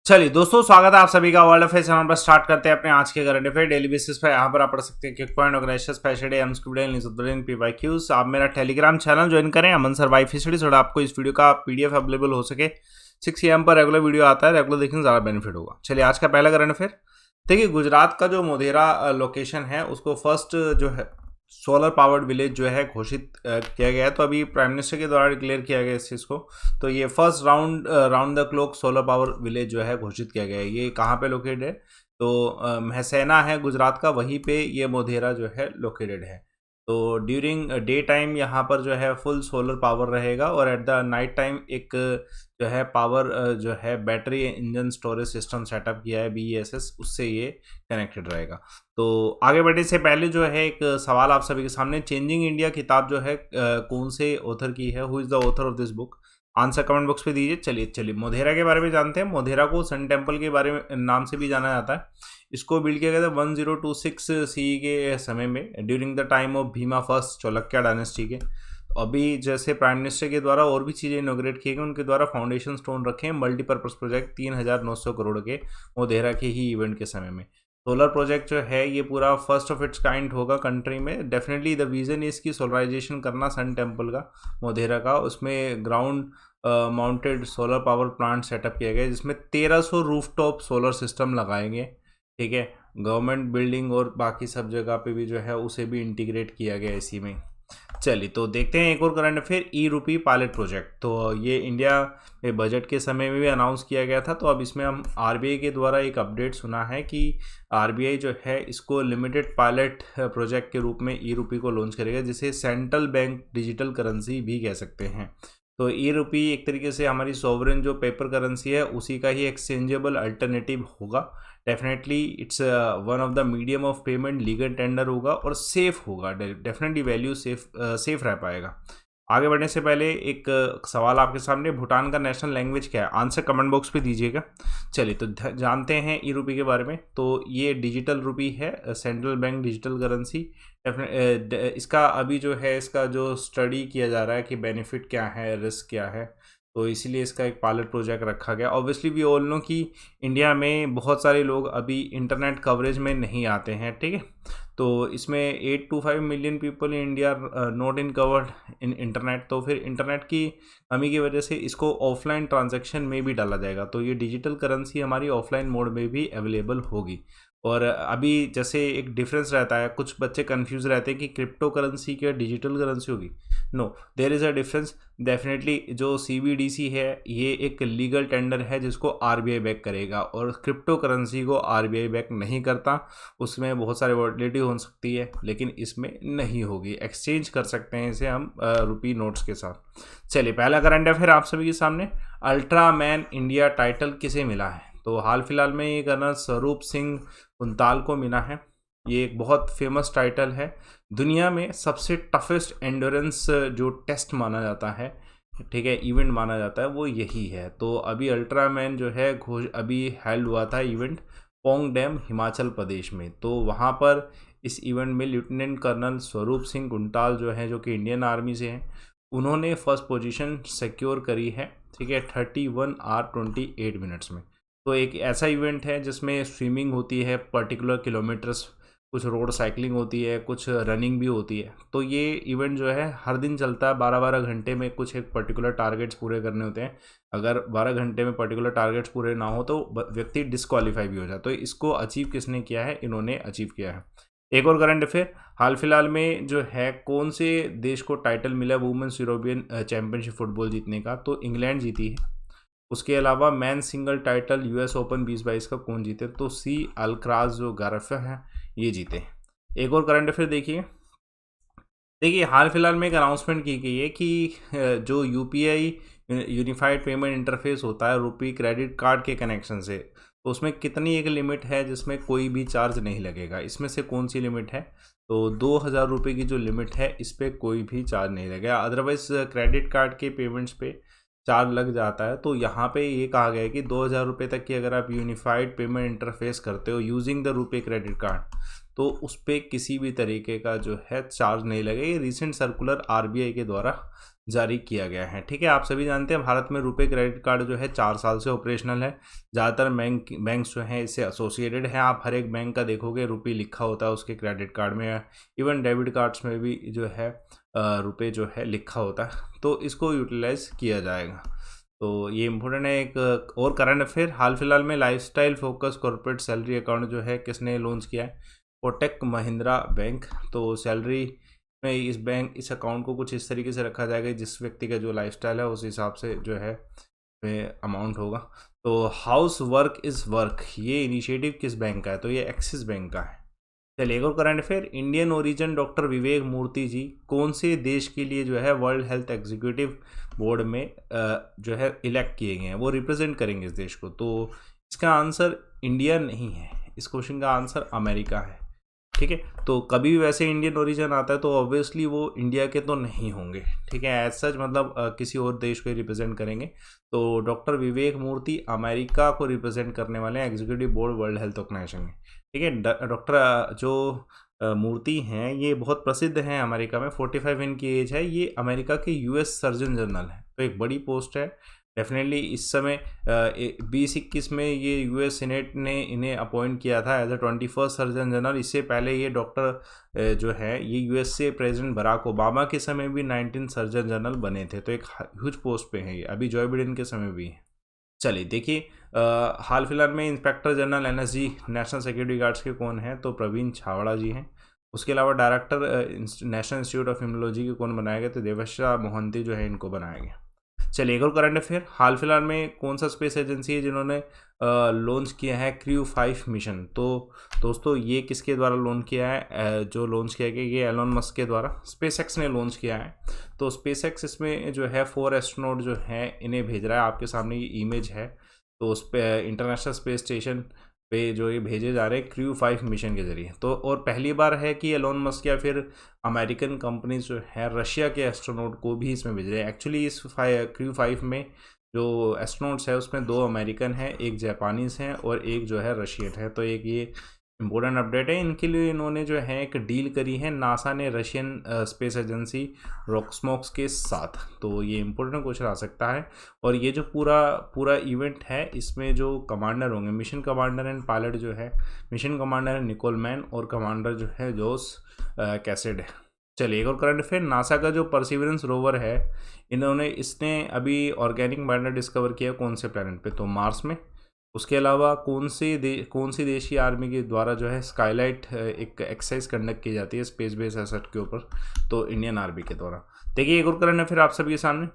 चलिए दोस्तों, स्वागत है आप सभी का वर्ल्ड अफेयर्स चैनल पर। स्टार्ट करते हैं अपने आज के करंट अफेयर डेली बेसिस पर। यहाँ पर आप पढ़ सकते हैं quick point, organisation, special day, news, PYQs. आप मेरा टेलीग्राम चैनल ज्वाइन करें, अमन सर वाई फिशरी, थोड़ा आपको इस वीडियो का पीडीएफ अवेलेबल हो सके। 6 AM पर रेगुलर वीडियो आता है, रेगुलर देखने से ज़्यादा बेनिफिट होगा। चलिए आज का पहला करंट अफेयर देखिए, गुजरात का जो मोधेरा लोकेशन है उसको फर्स्ट जो है सोलर पावर्ड विलेज जो है घोषित किया गया है। तो अभी प्राइम मिनिस्टर के द्वारा डिक्लेयर किया गया इस चीज़ को। तो ये first round the clock solar power village जो है घोषित किया गया है। ये कहाँ पे लोकेटेड है? तो महसैना है गुजरात का, वहीं पे ये मोधेरा जो है लोकेटेड है। तो ड्यूरिंग डे टाइम यहाँ पर जो है फुल सोलर पावर रहेगा, और एट द नाइट टाइम एक जो है पावर जो है battery engine storage system setup किया है BESS, उससे ये कनेक्टेड रहेगा। तो आगे बढ़ने से पहले जो है एक सवाल आप सभी के सामने, चेंजिंग इंडिया किताब जो है कौन से ऑथर की है? Who is the author of this book? Answer comment box पे दीजिए। चलिए मोधेरा के बारे में जानते हैं। मोधेरा को सन टेम्पल के बारे में नाम से भी जाना जाता है। इसको बिल्ड किया गया था 1026 CE के समय में, during the time of Bhima first Chalukya dynasty के। अभी जैसे प्राइम मिनिस्टर के द्वारा और भी चीज़ें इनोग्रेट किए गए, उनके द्वारा फाउंडेशन स्टोन रखे हैं मल्टीपर्पज़ प्रोजेक्ट 3900 करोड़ के मोधेरा के ही इवेंट के समय में। सोलर प्रोजेक्ट जो है ये पूरा फर्स्ट ऑफ इट्स काइंड होगा कंट्री में। डेफिनेटली द विजन है इसकी सोलराइजेशन करना सन टेम्पल का, मोधेरा का। उसमें ground mounted solar power plant setup किया गया, जिसमें 1300 रूफटॉप सोलर सिस्टम लगाएंगे। ठीक है, गवर्नमेंट बिल्डिंग और बाकी सब जगह पे भी जो है उसे भी इंटीग्रेट किया गया इसी में। चलिए तो देखते हैं एक और current affair, e-rupee pilot project. तो ये इंडिया में बजट के समय में भी अनाउंस किया गया था। तो अब इसमें हम RBI के द्वारा एक अपडेट सुना है कि RBI जो है इसको लिमिटेड पायलट प्रोजेक्ट के रूप में ई-रूपी को लॉन्च करेगा, जिसे सेंट्रल बैंक डिजिटल करेंसी भी कह सकते हैं। तो ई-रूपी एक तरीके से हमारी सॉवरेन जो पेपर करेंसी है उसी का ही एक्सचेंजेबल अल्टरनेटिव होगा। Definitely it's one of the medium of payment, legal tender होगा और सेफ होगा। डेफिनेटली वैल्यू सेफ रह पाएगा। आगे बढ़ने से पहले एक सवाल आपके सामने, भूटान का नेशनल लैंग्वेज क्या है? आंसर कमेंट बॉक्स पे दीजिएगा। चलिए तो जानते हैं ई रूपी के बारे में। तो ये डिजिटल रूपी है, सेंट्रल बैंक डिजिटल करेंसी। इसका अभी जो है इसका जो स्टडी किया जा रहा है कि बेनिफिट क्या है, रिस्क क्या है, तो इसीलिए इसका एक पायलट प्रोजेक्ट रखा गया। ऑब्वियसली वी ऑल नो कि इंडिया में बहुत सारे लोग अभी इंटरनेट कवरेज में नहीं आते हैं। ठीक है, तो इसमें 8 to 5 million people in India not in covered in internet. तो फिर इंटरनेट की कमी की वजह से इसको ऑफलाइन ट्रांजैक्शन में भी डाला जाएगा। तो ये डिजिटल करेंसी हमारी ऑफलाइन मोड में भी अवेलेबल होगी। और अभी जैसे एक डिफरेंस रहता है, कुछ बच्चे कंफ्यूज रहते हैं कि क्रिप्टो करेंसी क्या डिजिटल करेंसी होगी। No, there is a difference. Definitely जो CBDC है ये एक लीगल टेंडर है जिसको RBI बैक करेगा, और क्रिप्टो करेंसी को RBI बैक नहीं करता। उसमें बहुत सारी वॉलेटिलिटी हो सकती है, लेकिन इसमें नहीं होगी। एक्सचेंज कर सकते हैं इसे हम रुपी नोट्स के साथ। चलिए पहला करंट अफेयर आप सभी के सामने, अल्ट्रा मैन इंडिया टाइटल किसे मिला है? तो हाल फिलहाल में ये कर्नल स्वरूप सिंह कुंताल को मिला है। ये एक बहुत फेमस टाइटल है। दुनिया में सबसे टफेस्ट एंडोरेंस जो टेस्ट माना जाता है, ठीक है, इवेंट माना जाता है, वो यही है। तो अभी अल्ट्रा मैन जो है अभी हेल्ड हुआ था इवेंट पोंग डैम हिमाचल प्रदेश में। तो वहाँ पर इस इवेंट में लेफ्टिनेंट कर्नल स्वरूप सिंह कुंताल जो है, जो कि इंडियन आर्मी से हैं, उन्होंने फर्स्ट पोजीशन सिक्योर करी है। ठीक है, 31 आवर 28 मिनट्स में। तो एक ऐसा इवेंट है जिसमें स्विमिंग होती है पर्टिकुलर किलोमीटर्स, कुछ रोड साइकिलिंग होती है, कुछ रनिंग भी होती है। तो ये इवेंट जो है हर दिन चलता है 12-12 घंटे में। कुछ एक पर्टिकुलर टारगेट्स पूरे करने होते हैं। अगर 12 घंटे में पर्टिकुलर टारगेट्स पूरे ना हो तो व्यक्ति डिस्क्वालीफाई भी हो जाए। तो इसको अचीव किसने किया है? इन्होंने अचीव किया है। एक और करंट अफेयर, हाल फिलहाल में जो है कौन से देश को टाइटल मिला वुमेन्स यूरोपियन चैंपियनशिप फुटबॉल जीतने का? तो इंग्लैंड जीती है। उसके अलावा man single title US open 2022 का कौन जीते? तो सी अल्क्राज जो गारफा है ये जीते। एक और करंट अफेयर देखिए हाल फिलहाल में एक अनाउंसमेंट की गई है कि जो UPI यूनिफाइड पेमेंट इंटरफेस होता है रुपी क्रेडिट कार्ड के कनेक्शन से, तो उसमें कितनी एक लिमिट है जिसमें कोई भी चार्ज नहीं लगेगा। इसमें से कौन सी लिमिट है? तो 2000 रुपये की जो लिमिट है इस पर कोई भी चार्ज नहीं लगेगा। अदरवाइज क्रेडिट कार्ड के पेमेंट्स पे चार्ज लग जाता है। तो यहाँ पे ये कहा गया है कि 2000 रुपये तक की अगर आप यूनिफाइड पेमेंट इंटरफेस करते हो using the RuPay credit card, तो उस पर किसी भी तरीके का जो है चार्ज नहीं लगेगा। ये रिसेंट सर्कुलर RBI के द्वारा जारी किया गया है। ठीक है, आप सभी जानते हैं भारत में रुपए क्रेडिट कार्ड जो है 4 साल से ऑपरेशनल है। ज़्यादातर बैंक्स जो हैं इससे एसोसिएटेड हैं। आप हर एक बैंक का देखोगे रुपए लिखा होता है उसके क्रेडिट कार्ड में, इवन डेबिट कार्ड्स में भी जो है रुपए जो है लिखा होता है। तो इसको यूटिलाइज किया जाएगा। तो ये इम्पोर्टेंट है। एक और करंट अफेयर, हाल फिलहाल में lifestyle focus corporate salary account जो है किसने लॉन्च किया है? कोटक महिंद्रा बैंक। तो सैलरी में इस अकाउंट को कुछ इस तरीके से रखा जाएगा जिस व्यक्ति का जो लाइफस्टाइल है उस हिसाब से जो है अमाउंट होगा। तो हाउस वर्क इज़ वर्क, ये इनिशिएटिव किस बैंक का है? तो ये एक्सिस बैंक का है। चलिए एक और current affair, Indian origin doctor Vivek Murthy ji कौन से देश के लिए जो है वर्ल्ड हेल्थ एग्जीक्यूटिव बोर्ड में जो है इलेक्ट किए गए हैं, वो रिप्रेजेंट करेंगे इस देश को? तो इसका आंसर इंडिया नहीं है, इस क्वेश्चन का आंसर अमेरिका है। ठीक है, तो कभी भी वैसे इंडियन ओरिजिन आता है तो ऑब्वियसली वो इंडिया के तो नहीं होंगे। ठीक है, एज सच मतलब किसी और देश को रिप्रेजेंट करेंगे। तो डॉक्टर विवेक मूर्ति अमेरिका को रिप्रेजेंट करने वाले हैं executive board world health organisation में। ठीक है, डॉक्टर जो मूर्ति हैं ये बहुत प्रसिद्ध हैं अमेरिका में, 45 इनकी एज है। ये अमेरिका के यूएस सर्जन जनरल हैं, तो एक बड़ी पोस्ट है डेफिनेटली। इस समय 2021 में ये यूएस सीनेट ने इन्हें अपॉइंट किया था as a 21st surgeon general. इससे पहले ये डॉक्टर जो है ये यूएस से प्रेसिडेंट बराक ओबामा के समय भी 19 सर्जन जनरल बने थे। तो एक ह्यूज पोस्ट पे हैं ये, अभी जॉय बिडेन के समय भी है। चलिए देखिए, हाल फिलहाल में inspector general NSG national security guards के कौन हैं? तो प्रवीण छावड़ा जी हैं। उसके अलावा director national institute of immunology के कौन बनाए गए? तो देवश्रा मोहंती जो है इनको बनाया गया। चलिए एक और करंट अफेयर, हाल फिलहाल में कौन सा स्पेस एजेंसी है जिन्होंने लॉन्च किया है क्रू 5 मिशन? तो दोस्तों ये किसके द्वारा लॉन्च किया है? जो लॉन्च किया गया ये एलोन मस्क के द्वारा स्पेसएक्स ने लॉन्च किया है। तो स्पेसएक्स इसमें जो है 4 एस्ट्रोनॉट जो है इन्हें भेज रहा है। आपके सामने ये इमेज है। तो उस पर इंटरनेशनल स्पेस स्टेशन पे जो ये भेजे जा रहे हैं क्रू 5 मिशन के जरिए। तो और पहली बार है कि एलोन मस्क या फिर अमेरिकन कंपनीज जो है रशिया के एस्ट्रोनॉट को भी इसमें भेज रहे हैं। एक्चुअली इस क्रू 5 में जो एस्ट्रोनॉट्स है उसमें 2 अमेरिकन हैं, एक जापानीज़ हैं और एक जो है रशियन है। तो एक ये इम्पोर्टेंट अपडेट है। इनके लिए इन्होंने जो है एक डील करी है नासा ने रशियन स्पेस एजेंसी रॉकस्मॉक्स के साथ। तो ये इम्पोर्टेंट क्वेश्चन आ सकता है। और ये जो पूरा इवेंट है इसमें जो कमांडर होंगे, मिशन कमांडर एंड पायलट जो है, मिशन कमांडर है निकोल मैन और कमांडर जो है जोस कैसेड है। चलिए एक और करंट अफेयर, नासा का जो परसिवरेंस रोवर है इसने अभी ऑर्गेनिक मैटर डिस्कवर किया कौन से प्लैनेट पे? तो मार्स में। उसके अलावा कौन सी देशी आर्मी के द्वारा जो है स्काईलाइट एक एक्सरसाइज कंडक्ट की जाती है स्पेस बेस एसेट के ऊपर? तो इंडियन आर्मी के द्वारा। देखिए एक और करंट अफेयर आप सभी के सामने,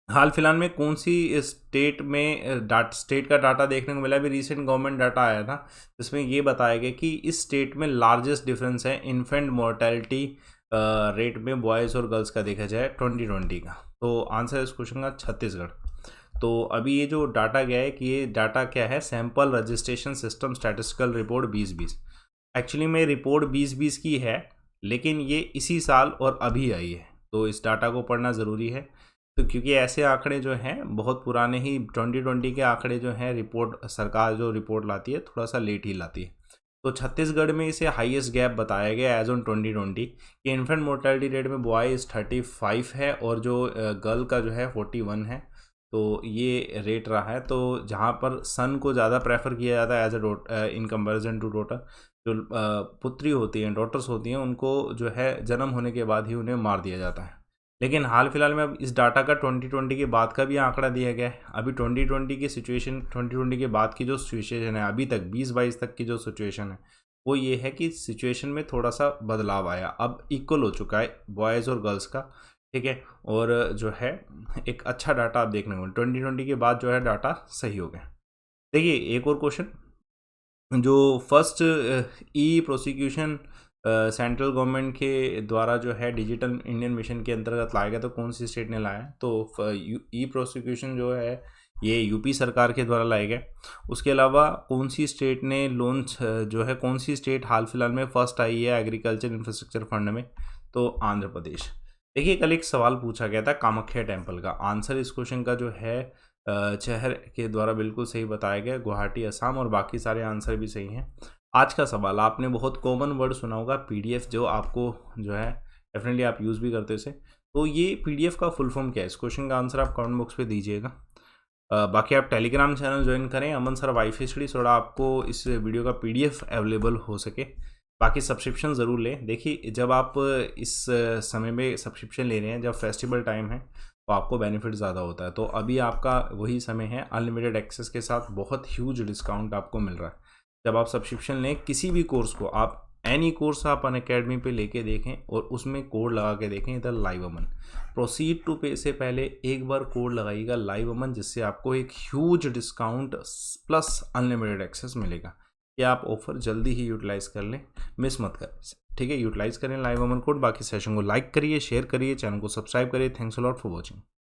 हाल फिलहाल में कौन सी स्टेट का डाटा देखने को मिला? अभी रिसेंट गवर्नमेंट डाटा आया था जिसमें ये बताया गया कि इस स्टेट में लार्जेस्ट डिफरेंस है इन्फेंट मोर्टेलिटी रेट में बॉयज़ और गर्ल्स का देखा जाए 2020 का। तो आंसर इस क्वेश्चन का छत्तीसगढ़। तो अभी ये जो डाटा गया है कि ये डाटा क्या है? Sample registration system statistical report 2020। Actually में रिपोर्ट 2020 की है लेकिन ये इसी साल और अभी आई है। तो इस डाटा को पढ़ना ज़रूरी है। तो क्योंकि ऐसे आंकड़े जो हैं बहुत पुराने ही 2020 के आंकड़े जो हैं रिपोर्ट सरकार जो रिपोर्ट लाती है थोड़ा सा लेट ही लाती है। तो छत्तीसगढ़ में इसे हाईएस्ट गैप बताया गया एज ऑन 2020 कि इन्फेंट मोर्टेलिटी रेट में बॉयज़ 35 है और जो गर्ल का जो है 41 है। तो ये रेट रहा है। तो जहाँ पर सन को ज़्यादा प्रेफर किया जाता है as a in comparison to daughter, जो पुत्री होती हैं डॉटर्स होती हैं उनको जो है जन्म होने के बाद ही उन्हें मार दिया जाता है। लेकिन हाल फिलहाल में अब इस डाटा का 2020 के बाद का भी आंकड़ा दिया गया है। अभी 2020 की सिचुएशन, 2020 के बाद की जो सिचुएशन है अभी तक 2022 तक की जो सिचुएशन है वो ये है कि सिचुएशन में थोड़ा सा बदलाव आया। अब इक्वल हो चुका है बॉयज़ और गर्ल्स का। ठीक है, और जो है एक अच्छा डाटा आप देखने को 2020 के बाद जो है डाटा सही हो गया। देखिए एक और क्वेश्चन, जो फर्स्ट ई प्रोसिक्यूशन सेंट्रल गवर्नमेंट के द्वारा जो है डिजिटल इंडियन मिशन के अंतर्गत लाया गया, तो कौन सी स्टेट ने लाया है? तो ई प्रोसिक्यूशन जो है ये यूपी सरकार के द्वारा लाया गया। उसके अलावा कौन सी स्टेट ने लॉन्च जो है, कौन सी स्टेट हाल फिलहाल में फर्स्ट आई है एग्रीकल्चर इंफ्रास्ट्रक्चर फंड में? तो आंध्र प्रदेश। देखिए कल एक सवाल पूछा गया था कामाख्या टेम्पल का, आंसर इस क्वेश्चन का जो है शहर के द्वारा बिल्कुल सही बताया गया, गुवाहाटी असम, और बाकी सारे आंसर भी सही हैं। आज का सवाल, आपने बहुत कॉमन वर्ड सुना होगा पीडीएफ, जो आपको जो है डेफिनेटली आप यूज़ भी करते थे। तो ये पीडीएफ का फुल फॉर्म क्या है, इस क्वेश्चन का आंसर आप कमेंट बॉक्स पे दीजिएगा। बाकी आप टेलीग्राम चैनल ज्वाइन करें अमन सर वाईफाई स्टडी, थोड़ा आपको इस वीडियो का पीडीएफ अवेलेबल हो सके। बाकी सब्सक्रिप्शन ज़रूर लें। देखिए जब आप इस समय में सब्सक्रिप्शन ले रहे हैं, जब फेस्टिवल टाइम है तो आपको बेनिफिट ज़्यादा होता है। तो अभी आपका वही समय है, अनलिमिटेड एक्सेस के साथ बहुत ह्यूज डिस्काउंट आपको मिल रहा है। जब आप सब्सक्रिप्शन लें किसी भी कोर्स को, आप एनी कोर्स आप अनअकैडमी पे लेके देखें और उसमें कोड लगा के देखें इधर लाइव अमन, प्रोसीड टू पे से पहले एक बार कोड लगाइएगा लाइव अमन, जिससे आपको एक huge discount plus unlimited access मिलेगा। ये आप ऑफर जल्दी ही यूटिलाइज़ कर लें, मिस मत करें, ठीक है। यूटिलाइज़ करें लाइव अमन कोड। बाकी सेशन को लाइक करिए, शेयर करिए, चैनल को सब्सक्राइब करिए। Thanks a lot for watching.